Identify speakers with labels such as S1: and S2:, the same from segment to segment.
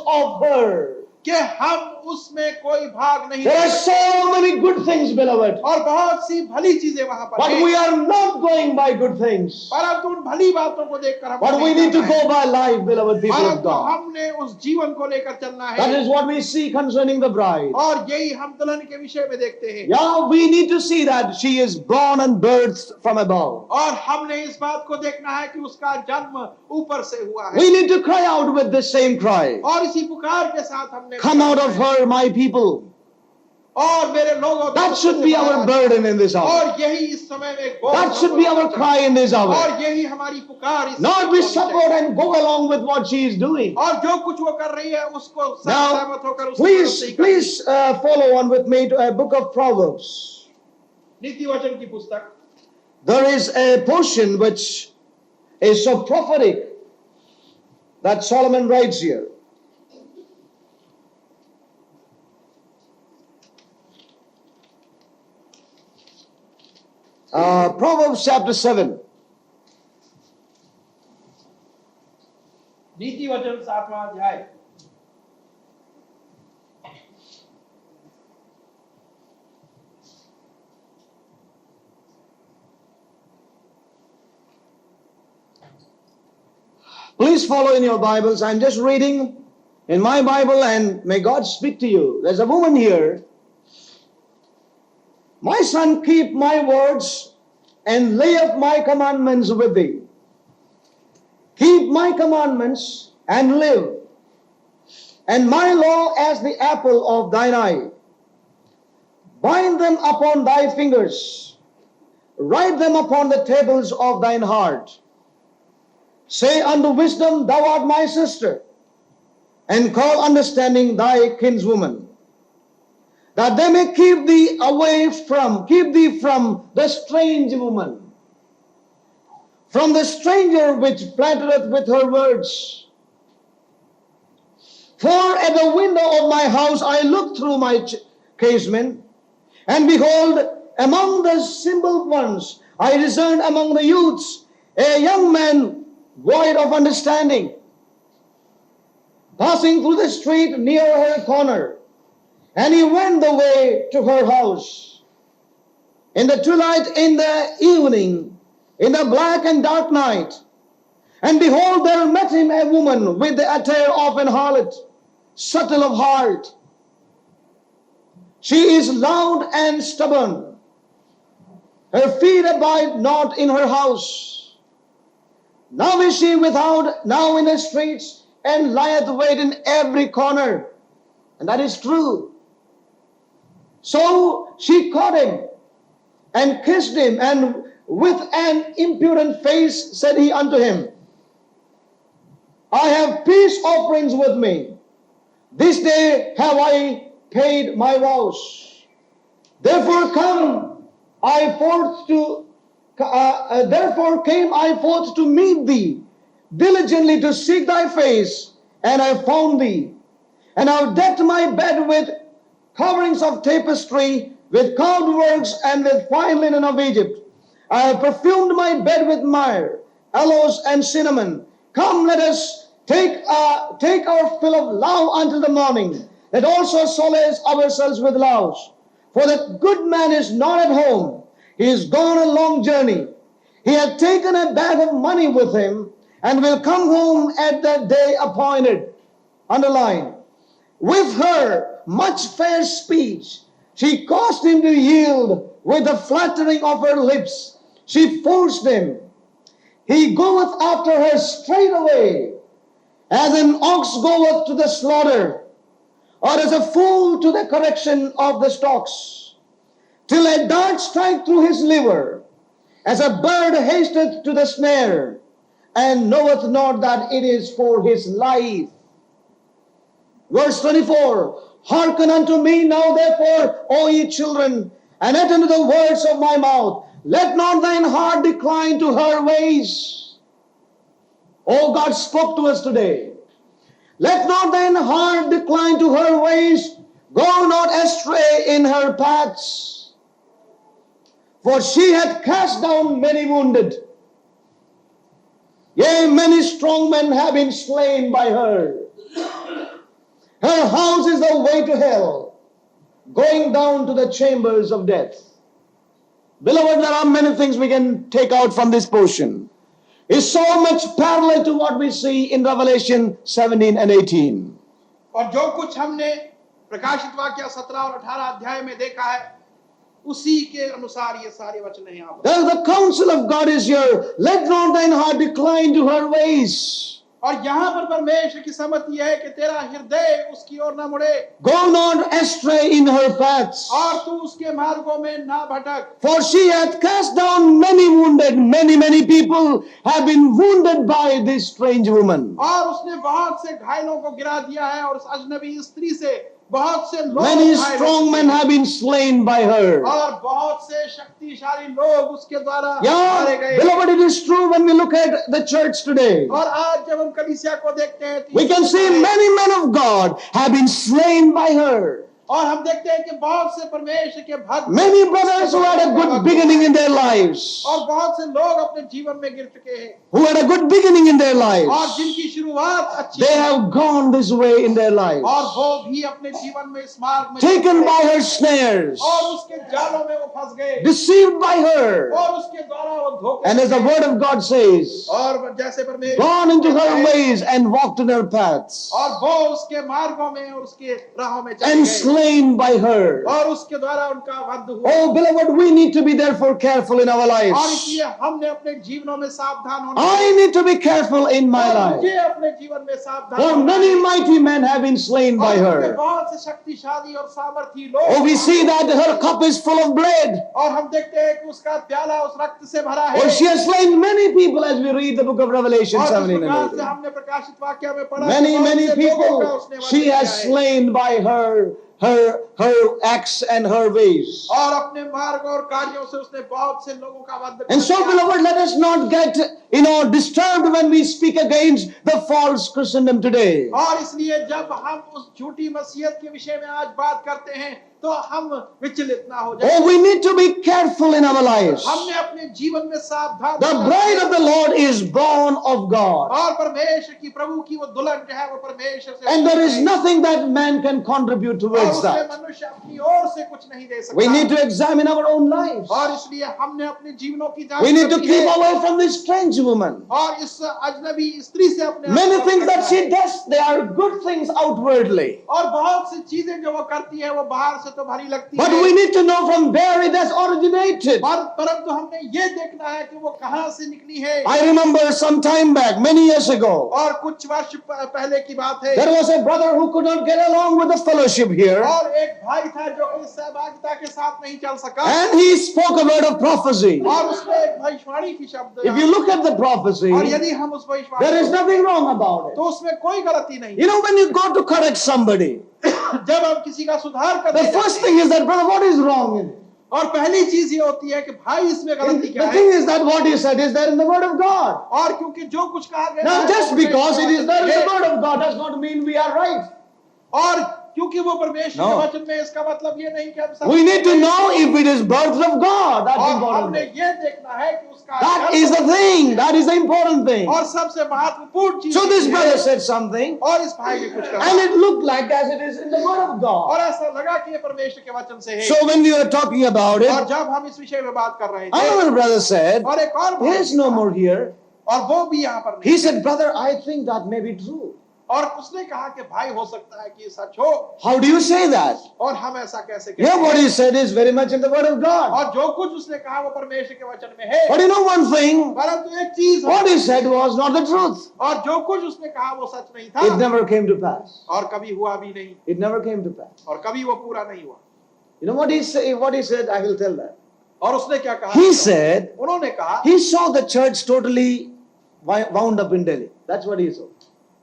S1: of her.
S2: कि हम उसमें कोई भाग नहीं
S1: There are
S2: ले
S1: so many good things, beloved.
S2: और बहुत सी भली चीजें वहां पर
S1: But
S2: हैं।
S1: we are not going by good things.
S2: परंतु उन भली बातों को देखकर हम
S1: But we need to go by life, beloved people of
S2: परंतु
S1: God.
S2: हमने उस जीवन को लेकर चलना
S1: That
S2: है
S1: is what we see concerning the bride.
S2: और यही हम दुल्हन के विषय में देखते हैं
S1: Yeah, we need to see that she is born and birthed from above.
S2: और हमने इस बात को देखना है कि उसका जन्म ऊपर से हुआ है
S1: We need to cry out with this same cry.
S2: और इसी पुकार के साथ हमने
S1: Come out of her, my people.
S2: और मेरे लोगों
S1: That should be our burden in this hour.
S2: और यही इस समय में बोझ
S1: That should be our cry in this hour.
S2: और यही हमारी पुकार इस
S1: Not
S2: समय
S1: we
S2: होनी
S1: support
S2: चाहिए।
S1: and go along with what she is doing.
S2: और जो कुछ वो कर रही है उसको
S1: Now,
S2: सहमत होकर उसकी तरफ से ही करनी।
S1: please follow on with me to a book of Proverbs.
S2: नीति वचन की पुस्तक
S1: There is a portion which is so prophetic that Solomon writes here. Proverbs chapter 7.
S2: नीति वचन 7वां अध्याय
S1: Please follow in your Bibles. I'm just reading in my Bible and may God speak to you. There's a woman here. My son, keep my words and lay up my commandments with thee. Keep my commandments and live, and my law as the apple of thine eye. Bind them upon thy fingers, write them upon the tables of thine heart. Say unto wisdom, thou art my sister, and call understanding thy kinswoman, that they may keep thee from the strange woman, from the stranger which flattereth with her words. For at the window of my house I looked through my casement, and behold, among the simple ones I discerned among the youths a young man void of understanding, passing through the street near her corner, and he went the way to her house. In the twilight, in the evening, in the black and dark night, and behold, there met him a woman with the attire of an harlot, subtle of heart. She is loud and stubborn. Her feet abide not in her house. Now is she without, now in the streets, and lieth wait in every corner. And that is true. So she caught him and kissed him, and with an impudent face said he unto him, I have peace offerings with me. This day have I paid my vows. Therefore came I forth to meet thee, diligently to seek thy face, and I found thee. And I have decked my bed with coverings of tapestry, with carved works, and with fine linen of Egypt. I have perfumed my bed with myrrh, aloes, and cinnamon. Come, let us take our fill of love until the morning. Let also solace ourselves with loves. For the good man is not at home. He is gone a long journey. He hath taken a bag of money with him, and will come home at the day appointed. Underline. With her much fair speech, she caused him to yield with the flattering of her lips. She forced him. He goeth after her straightway, as an ox goeth to the slaughter, or as a fool to the correction of the stocks, till a dart strike through his liver, as a bird hasteth to the snare, and knoweth not that it is for his life. Verse 24, hearken unto me now therefore, O ye children, and attend to the words of my mouth. Let not thine heart decline to her ways. Oh, God spoke to us today. Let not thine heart decline to her ways. Go not astray in her paths. For she hath cast down many wounded. Yea, many strong men have been slain by her. Her house is the way to hell, going down to the chambers of death. Beloved, there are many things we can take out from this portion. It's so much parallel to what we see in Revelation 17 and 18.
S2: और जो कुछ हमने प्रकाशित वाक्य 17 और 18 अध्याय में देखा है उसी के अनुसार ये सारे वचन हैं यहाँ पर।
S1: The counsel of God is here. Let not thine heart decline to her ways.
S2: और यहाँ पर परमेश्वर की सम्मति यह है कि तेरा हृदय उसकी ओर न मुड़े
S1: Go not astray in her paths.
S2: और तू उसके मार्गों में ना भटक।
S1: For she hath cast down many wounded, many people have been wounded by this strange woman.
S2: और उसने बहुत से घायलों को गिरा दिया है और उस अजनबी स्त्री से बहुत से लोग
S1: Many
S2: घायल
S1: strong
S2: हो
S1: men have been slain by her.
S2: और बहुत से शक्तिशाली लोग उसके द्वारा
S1: Yeah,
S2: मारे गए।
S1: beloved, it is true when we look at the church today.
S2: और आज जब हम कलीसिया को देखते हैं तो
S1: We can see many men of God have been slain by her.
S2: और हम देखते हैं कि बहुत से परमेश्वर के भक्त
S1: Many brothers who had a good beginning in their lives,
S2: और बहुत से लोग अपने जीवन में गिर चुके हैं
S1: who had a good beginning in their
S2: और
S1: lives,
S2: जिनकी शुरुआत अच्छी
S1: they
S2: है
S1: have gone this way in their lives,
S2: और वो भी अपने जीवन में इस मार्ग में
S1: taken
S2: चल
S1: by
S2: पड़े
S1: her snares,
S2: और उसके जालों में वो फंस गए
S1: deceived by her,
S2: और उसके द्वारा वो धोखे
S1: and as the word of God says,
S2: और जैसे परमेश्वर
S1: gone into her ways and walked in her paths,
S2: और वो उसके मार्गों में और उसके राहों में चले
S1: and
S2: गए
S1: slain by her.
S2: और उसके द्वारा उनका वध हुआ
S1: Oh, beloved, we need to be therefore careful in our
S2: और
S1: lives.
S2: इसलिए हमने अपने जीवनों में सावधान होना
S1: I need to be careful in my
S2: और
S1: life.
S2: मुझे अपने जीवन में सावधान
S1: For
S2: होना
S1: many
S2: है।
S1: mighty men have been slain by
S2: और उनके
S1: her.
S2: बहुत से शक्तिशाली और सामर्थी
S1: Oh,
S2: लोग
S1: we see that her cup is full of blood.
S2: और हम देखते हैं कि उसका प्याला उस रक्त से भरा है
S1: Oh, she has slain many people as we read the book of Revelation
S2: और जिस
S1: 17
S2: प्रकार
S1: and
S2: से
S1: 18.
S2: हमने प्रकाशित वाक्य में पढ़ा
S1: Many,
S2: कि बहुत
S1: many
S2: से लोगों का
S1: people
S2: उसने वध
S1: she
S2: किया
S1: has
S2: है।
S1: slain by her acts and her ways.
S2: और अपने मार्ग और कार्यों से उसने बहुत से लोगों का वध
S1: And so,
S2: किया।
S1: beloved, let us not get, disturbed when we speak against the false Christendom today.
S2: और इसलिए जब हम उस झूठी मसीहत के विषय में आज बात करते हैं तो हम विचलित ना हो जाए।
S1: Oh, we need to be careful in our lives.
S2: हमने अपने जीवन में सावधान
S1: The
S2: होना
S1: bride
S2: है।
S1: of the Lord is born of God.
S2: और परमेश्वर की प्रभु की वो दुल्हन जो है वो परमेश्वर से
S1: And there is
S2: है।
S1: nothing that man can contribute
S2: और
S1: towards
S2: उसमें
S1: that.
S2: मनुष्य अपनी ओर से कुछ नहीं दे सकता।
S1: We need to examine our own lives.
S2: और इसलिए हमने अपने जीवनों की जांच
S1: We need to
S2: करनी
S1: keep
S2: है।
S1: away from this strange woman.
S2: और इस अजनबी स्त्री से अपने आप
S1: Many
S2: को
S1: things that
S2: रखना
S1: she
S2: है।
S1: does, they are good things outwardly.
S2: और बहुत सी चीजें जो वो करती है वो बाहर से तो भरी लगती
S1: But
S2: है
S1: we need to know from where it has originated.
S2: परंतु हमने ये देखना है कि वो कहाँ से निकली है।
S1: I remember some time back, many years ago,
S2: और कुछ वर्ष पहले की बात है
S1: there was a brother who could not get along with the fellowship here.
S2: और एक भाई था जो कि सहभागिता के साथ नहीं चल सका
S1: And he spoke a word of prophecy.
S2: और उसने एक भविष्यवाणी की शब्द
S1: If you look at the prophecy,
S2: और यदि हम उस भविष्यवाणी
S1: there is nothing wrong about it.
S2: तो उसमें कोई गलती नहीं।
S1: You know, when you go to correct somebody,
S2: जब हम किसी का सुधार करते
S1: the first
S2: जाते
S1: thing is that, brother, what is wrong in it?
S2: हैं और पहली चीज ये होती है कि भाई इसमें गलती क्या
S1: The
S2: है।
S1: thing is that what he said is there in the word of God.
S2: और क्योंकि जो कुछ कहा गया
S1: Now,
S2: है,
S1: just
S2: वो
S1: because it is there in the
S2: है।
S1: word of God does not mean we are right.
S2: और क्योंकि वो परमेश्वर
S1: No.
S2: के वचन में इसका मतलब ये नहीं कि हम सब
S1: We need to know if it is birth of God. That's
S2: और
S1: important.
S2: हमने ये देखना है कि उसका
S1: That
S2: जन्म
S1: is the thing. That is the important thing.
S2: और सबसे महत्वपूर्ण चीज
S1: So this
S2: ये
S1: brother
S2: है।
S1: said something,
S2: और इस भाई ने कुछ कहा
S1: and it looked like as it is in the word of God.
S2: और ऐसा लगा कि ये परमेश्वर के वचन से है।
S1: So when we were talking about
S2: और
S1: it,
S2: जब हम इस विषय में बात कर रहे थे
S1: another brother said,
S2: और एक और
S1: he
S2: भाई
S1: is no more here.
S2: और वो भी यहाँ पर
S1: He
S2: नहीं
S1: said, brother, I think that may be true.
S2: और उसने कहा कि भाई हो सकता है कि ये सच हो
S1: How do you say that?
S2: और हम ऐसा कैसे कहते
S1: Yeah, what
S2: हैं?
S1: he said is very much in the word of God.
S2: और जो कुछ उसने कहा वो परमेश्वर के वचन में है।
S1: But you know one thing,
S2: परंतु एक चीज
S1: what
S2: है
S1: he said was not the truth.
S2: और जो कुछ उसने कहा वो सच नहीं
S1: It
S2: था
S1: never came to pass.
S2: और कभी हुआ भी नहीं
S1: It never came to pass.
S2: और कभी वो पूरा नहीं हुआ।
S1: You know what he said? I will tell that.
S2: और उसने क्या कहा?
S1: He said,
S2: उन्होंने कहा
S1: he saw the church totally wound up in Delhi. That's what he saw.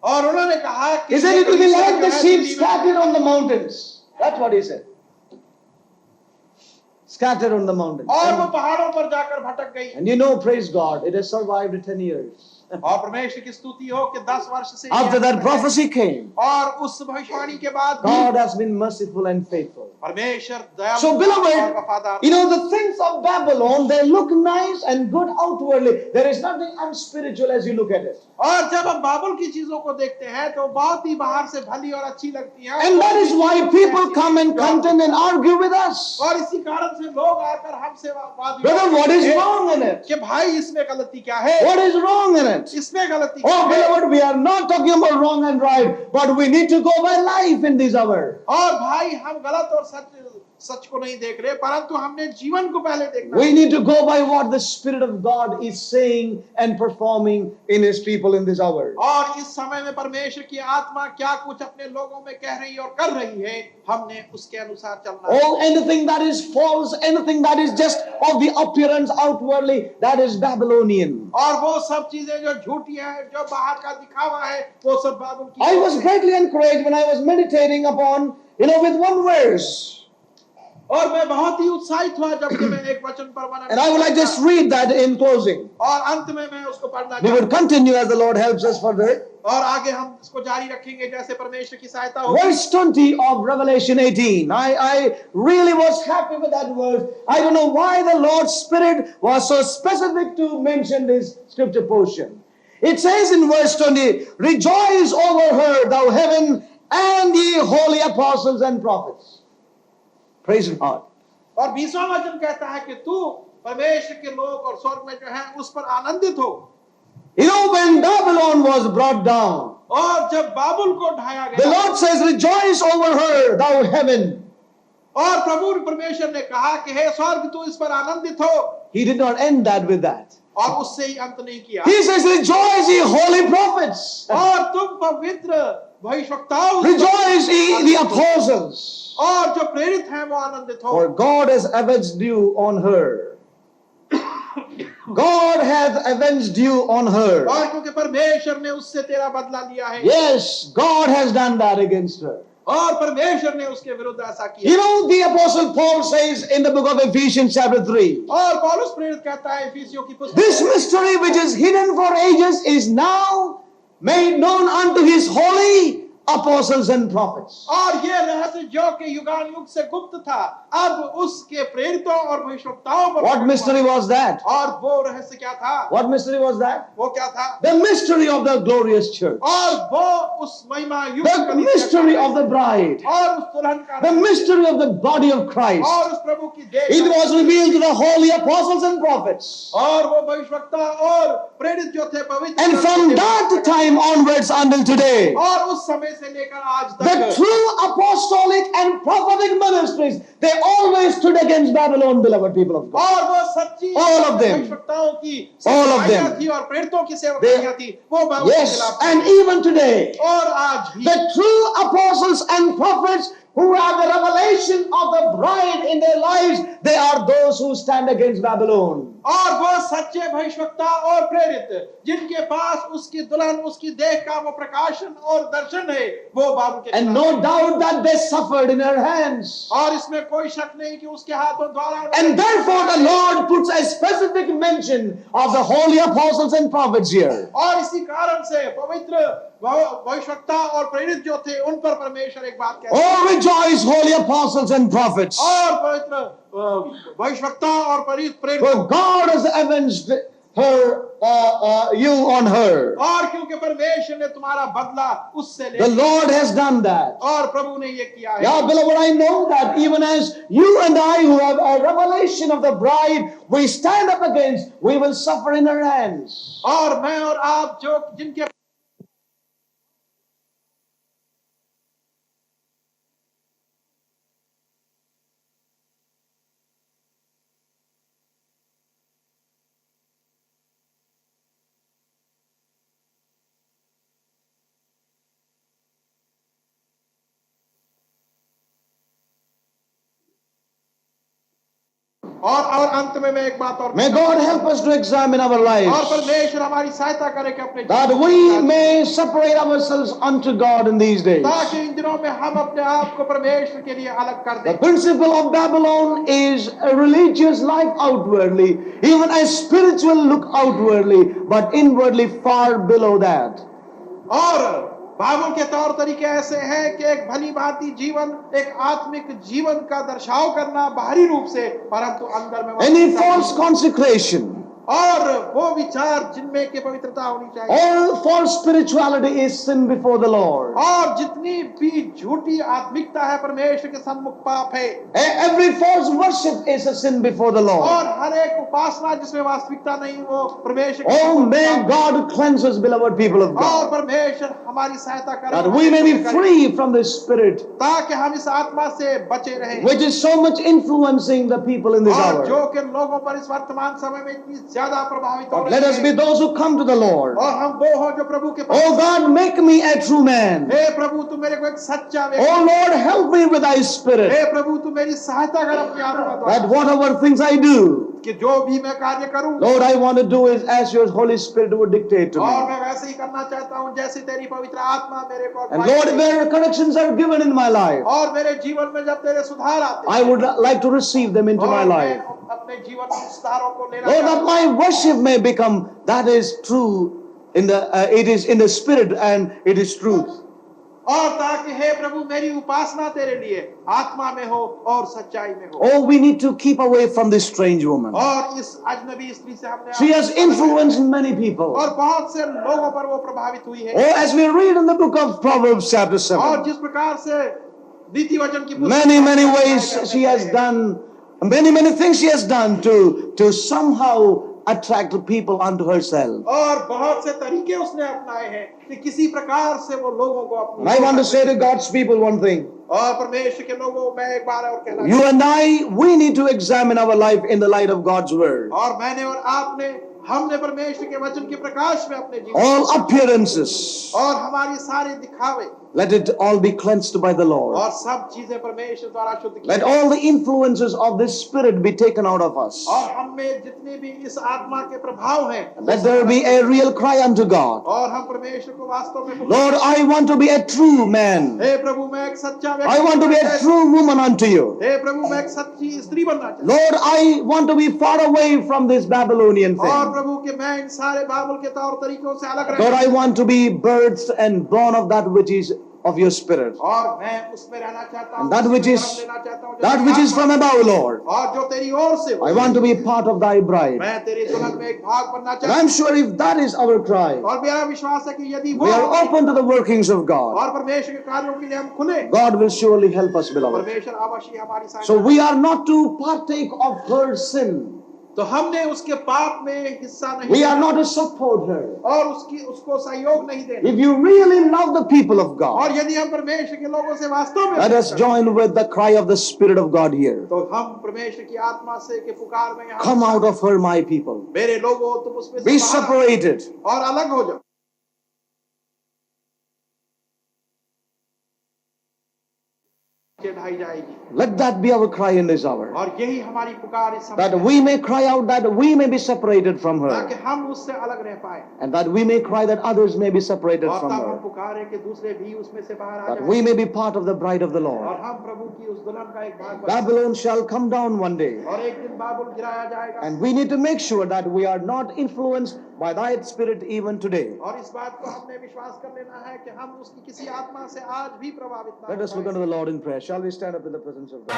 S2: और उन्होंने कहा कि
S1: He said it will be like the
S2: जो है
S1: sheep
S2: दिल्ली में-
S1: scattered on the mountains. That's what he said. Scattered on the mountains.
S2: और वो पहाड़ों पर जाकर भटक गई
S1: And you know, praise God, it has survived 10 years.
S2: और परमेश्वर की स्तुति हो कि 10 वर्ष से
S1: After
S2: ये
S1: that
S2: है।
S1: prophecy came,
S2: और उस भविष्यवाणी के बाद
S1: God has been merciful and faithful.
S2: परमेश्वर दयालु
S1: So,
S2: और
S1: beloved,
S2: वफादार।
S1: you know, the things of Babylon, they look nice and good outwardly. There is nothing unspiritual as you look at it.
S2: और जब हम बाबुल की चीजों को देखते हैं तो बहुत ही बाहर से भली और अच्छी लगती हैं।
S1: And that is why people come and contend and argue with us.
S2: और इसी कारण से लोग आकर हमसे वाद
S1: Brother, what is wrong in it?
S2: कि भाई इसमें गलती क्या है?
S1: What is wrong in it?
S2: इसमें गलती क्या
S1: Oh,
S2: है?
S1: beloved, we are not talking about wrong and right, but we need to go by life in this hour.
S2: और भाई हम गलत और सच को नहीं देख रहे, परंतु हमने जीवन को पहले देखना है।
S1: We need to go by what the Spirit of God is saying and performing in His people in this hour.
S2: और इस समय में परमेश्वर की आत्मा क्या कुछ अपने लोगों में कह रही और कर रही है, हमने उसके अनुसार चलना है।
S1: All anything that is false, anything that is just of the appearance outwardly, that is Babylonian.
S2: और वो सब चीजें जो झूठी हैं, जो बाहर का दिखावा है, वो सब बाबुल की।
S1: I was greatly encouraged when I was meditating upon, with one verse.
S2: और मैं बहुत ही उत्साहित हुआ जब कि मैं एक वचन पर मनन।
S1: And I would like to just read that in closing.
S2: और अंत में मैं उसको पढ़ना
S1: We would
S2: चाहूंगा।
S1: continue as the Lord helps us further.
S2: और आगे हम इसको जारी रखेंगे जैसे परमेश्वर की सहायता होगी।
S1: Verse 20 of Revelation 18. I really was happy with that verse. I don't know why the Lord's Spirit was so specific to mention this scripture portion. It says in verse 20, "Rejoice over her, thou heaven, and ye holy apostles and prophets." Praise God.
S2: और 20वां वचन कहता है कि तू परमेश्वर के लोग और स्वर्ग में जो है उस पर आनंदित हो।
S1: When Babylon was brought down,
S2: और जब बाबुल को ढाया
S1: the
S2: गया,
S1: Lord says, "Rejoice over her, thou heaven."
S2: और प्रभु परमेश्वर ने कहा कि हे स्वर्ग तू इस पर आनंदित हो।
S1: He did not end that with that.
S2: और उससे ही अंत नहीं किया।
S1: He says, "Rejoice, ye holy prophets."
S2: और तुम पवित्र भविष्यवक्ताओं,
S1: Rejoice, ye the apostles.
S2: और जो प्रेरित हैं वो आनंदित हो।
S1: For God has avenged you on her. God hath avenged you on her.
S2: और क्योंकि परमेश्वर ने उससे तेरा बदला लिया है।
S1: Yes, God has done that against her.
S2: और परमेश्वर ने उसके विरुद्ध ऐसा किया।
S1: The Apostle Paul says in the book of Ephesians chapter 3,
S2: और पौलुस प्रेरित कहता है इफिसियों की पुस्तक,
S1: "This mystery which is hidden for ages is now made known unto his holy apostles and prophets."
S2: और ये रहस्य जो कि युगान युग से गुप्त था, अब उसके प्रेरितों और भविष्यवक्ताओं पर
S1: What mystery was that?
S2: और वो रहस्य क्या था?
S1: What mystery was that?
S2: वो क्या था?
S1: The mystery of the glorious church.
S2: और वो उस महिमा युग
S1: The mystery of the bride.
S2: और उस दुल्हन का
S1: The mystery of the body of Christ.
S2: और उस प्रभु की देह
S1: It was revealed to the holy apostles and prophets.
S2: और वो भविष्यवक्ता और प्रेरित जो थे पवित्र,
S1: And from that time onwards until today,
S2: और उस समय से लेकर आज
S1: the
S2: तक
S1: true apostolic and prophetic ministries, they always stood against Babylon, beloved people of God.
S2: और वो सच्ची
S1: All of them.
S2: भविष्यवक्ताओं की
S1: All of them.
S2: सेवकाइयां थी और प्रेरितों की सेवकाइयां थी, वो बाबुल के
S1: Yes,
S2: खिलाफ थी।
S1: and even today,
S2: और आज भी
S1: the true apostles and prophets who have the revelation of the bride in their lives, they are those who stand against Babylon.
S2: और वो सच्चे भविष्यवक्ता और प्रेरित जिनके पास उसकी दुल्हन, उसकी देह का वो प्रकाशन और दर्शन है, वो बाबुल के
S1: And
S2: खिलाफ
S1: no
S2: है।
S1: doubt that they suffered in her hands.
S2: और इसमें कोई शक नहीं कि उसके हाथों द्वारा,
S1: And therefore the Lord puts a specific mention of the holy apostles and prophets here.
S2: और इसी कारण से पवित्र भविष्यवक्ता और प्रेरित जो थे उन पर परमेश्वर एक बात कहते हैं।
S1: Oh, rejoice, holy apostles and prophets.
S2: और पवित्र भविष्यवक्ता और प्रेरित,
S1: For God has avenged you on her.
S2: और क्योंकि परमेश्वर ने तुम्हारा बदला उससे ले
S1: The
S2: लिया,
S1: Lord has done that.
S2: और प्रभु ने ये किया है।
S1: Yeah, beloved, I know that even as you and I who have a revelation of the bride, we stand up against, we will suffer in her hands.
S2: और मैं और आप जो जिनके और अंत में मैं एक बात और
S1: May God help us to examine our
S2: और
S1: lives,
S2: परमेश्वर हमारी सहायता करे कि अपने
S1: that
S2: जीवन
S1: we
S2: को
S1: may separate ourselves unto God in these days.
S2: ताकि इन दिनों में हम अपने आप को परमेश्वर के लिए अलग कर
S1: The
S2: दें।
S1: principle of Babylon is a religious life outwardly, even a spiritual look outwardly, but inwardly far below that.
S2: और बाबुल के तौर तरीके ऐसे हैं कि एक भली भांति जीवन, एक आत्मिक जीवन का दर्शाव करना बाहरी रूप से, परंतु अंदर में
S1: Any false consecration,
S2: और वो विचार जिनमें के पवित्रता होनी चाहिए,
S1: all false spirituality is sin before the Lord.
S2: और जितनी भी झूठी आत्मिकता है परमेश्वर के सम्मुख पाप है।
S1: Every false worship is a sin before the
S2: और
S1: Lord.
S2: हर एक उपासना जिसमें वास्तविकता नहीं वो परमेश्वर के
S1: Oh,
S2: सम्मुख
S1: may
S2: पाप है।
S1: God cleanse us, beloved people of
S2: और
S1: God,
S2: परमेश्वर हमारी सहायता करे
S1: that we may be free from this spirit
S2: ताकि हम इस आत्मा से बचे रहें,
S1: which is so much influencing the people in this
S2: और
S1: hour.
S2: जो कि लोगों पर इस वर्तमान समय में इतनी ज्यादा प्रभावित हो
S1: But let us
S2: रही
S1: be
S2: है।
S1: those who come to the Lord.
S2: और हम वो हो जो प्रभु के पास,
S1: Oh God, make me a true man.
S2: हे प्रभु तू मेरे को एक सच्चा
S1: Oh
S2: व्यक्ति,
S1: Lord, help me with thy spirit,
S2: हे प्रभु तू मेरी सहायता कर अपने आत्मा
S1: that
S2: द्वारा,
S1: whatever things I do,
S2: कि जो भी मैं कार्य करूं,
S1: Lord, I want to do is as your Holy Spirit would dictate to
S2: और
S1: me.
S2: मैं वैसे ही करना चाहता हूं जैसे तेरी पवित्र आत्मा मेरे को
S1: And
S2: अगुवाई
S1: Lord,
S2: करे।
S1: where corrections are given in my life,
S2: और मेरे जीवन में जब तेरे सुधार आते
S1: I would like to receive them into my
S2: और मैं
S1: life.
S2: अपने जीवन में सुधारों को लेना
S1: Lord,
S2: चाहता
S1: that
S2: हूं।
S1: my worship may become that is true in the it is in the spirit and it is truth.
S2: और ताकि हे प्रभु मेरी उपासना तेरे लिए आत्मा में हो और सच्चाई में हो।
S1: Oh, we need to keep away from this strange woman.
S2: और इस अजनबी स्त्री से हमने
S1: She has influenced many people.
S2: और बहुत से लोगों पर वो प्रभावित हुई है।
S1: Oh, as we read in the book of Proverbs chapter
S2: और
S1: 7,
S2: जिस प्रकार से नीति वचन की पुस्तक
S1: many
S2: में
S1: ways she has done, many things she has done to somehow attract people unto herself.
S2: और बहुत से तरीके उसने अपनाए हैं कि किसी प्रकार से वो लोगों को
S1: And I want to say to God's people one thing.
S2: और परमेश्वर के लोगों मैं एक बार और कहना
S1: You and I, we need to examine our life in the light of God's word.
S2: और मैंने और आपने हमने परमेश्वर के वचन के प्रकाश में अपने जीवन
S1: All appearances,
S2: और हमारी सारे दिखावे
S1: let it all be cleansed by the Lord.
S2: और सब चीजें परमेश्वर द्वारा शुद्ध की
S1: Let all the influences of this spirit be taken out of us.
S2: और हम में जितने भी इस आत्मा के प्रभाव हैं
S1: Let there be a real cry unto God.
S2: और हम परमेश्वर को वास्तव में
S1: Lord, I want to be a true man.
S2: हे प्रभु मैं एक सच्चा व्यक्ति
S1: I want to be a true woman unto you.
S2: हे प्रभु मैं एक सच्ची स्त्री बनना चाहता
S1: Lord, I want to be far away from this Babylonian
S2: हूं और
S1: thing.
S2: प्रभु के मैं इन सारे बाबुल के तौर तरीकों से अलग
S1: Lord,
S2: रहना
S1: I want to be birthed and born of that which is of your spirit.
S2: और मैं उसमें रहना चाहता हूं
S1: And that which is
S2: उसमें जन्म लेना चाहता हूं जो
S1: that
S2: तेरी
S1: which is
S2: आत्मा
S1: from above, Lord.
S2: और जो तेरी ओर से हो।
S1: I want to be part of thy bride.
S2: मैं तेरी दुल्हन में एक भाग बनना
S1: And
S2: चाहता
S1: I'm sure if that is our cry,
S2: हूं और मेरा विश्वास है कि यदि वो
S1: we are open to the workings of God.
S2: और परमेश्वर के कार्यों के लिए हम खुले
S1: God will surely help us, beloved.
S2: परमेश्वर अवश्य हमारी
S1: So
S2: सहायता
S1: we are not to partake of her sin.
S2: तो हमने उसके पाप में हिस्सा नहीं
S1: We are
S2: लेना
S1: not to support her.
S2: और उसको सहयोग नहीं देना
S1: If you really love the people of God,
S2: और यदि हम परमेश्वर के लोगों से वास्तव में
S1: let us join with the cry of the Spirit of God here.
S2: तो हम परमेश्वर की आत्मा से के पुकार में यहाँ
S1: Come out of her, my people.
S2: मेरे लोगों तुम उसमें
S1: Be
S2: से बाहर
S1: separated.
S2: और अलग हो जाओ ढाई जाएगी
S1: Let that be our cry in this hour.
S2: और यही हमारी पुकार इस समय
S1: That
S2: है,
S1: we may cry out that we may be separated from
S2: ताकि
S1: her.
S2: हम उससे अलग रह पाए
S1: And that we may cry that others may be separated
S2: और
S1: from
S2: तब हम
S1: her.
S2: पुकारें कि दूसरे भी उसमें से बाहर आ
S1: That
S2: जाएं
S1: we may be part of the bride of the
S2: और
S1: Lord.
S2: हम प्रभु की उस दुल्हन का एक भाग बन
S1: Babylon shall come down one day.
S2: और एक दिन बाबुल गिराया जाएगा
S1: And we need to make sure that we are not influenced by thy spirit even today.
S2: और इस बात को हमने विश्वास कर लेना है कि हम उसकी किसी आत्मा से आज भी प्रभावित ना
S1: Let us
S2: हो
S1: look
S2: पाएं।
S1: unto the Lord in prayer. Shall we stand up in the presence of God?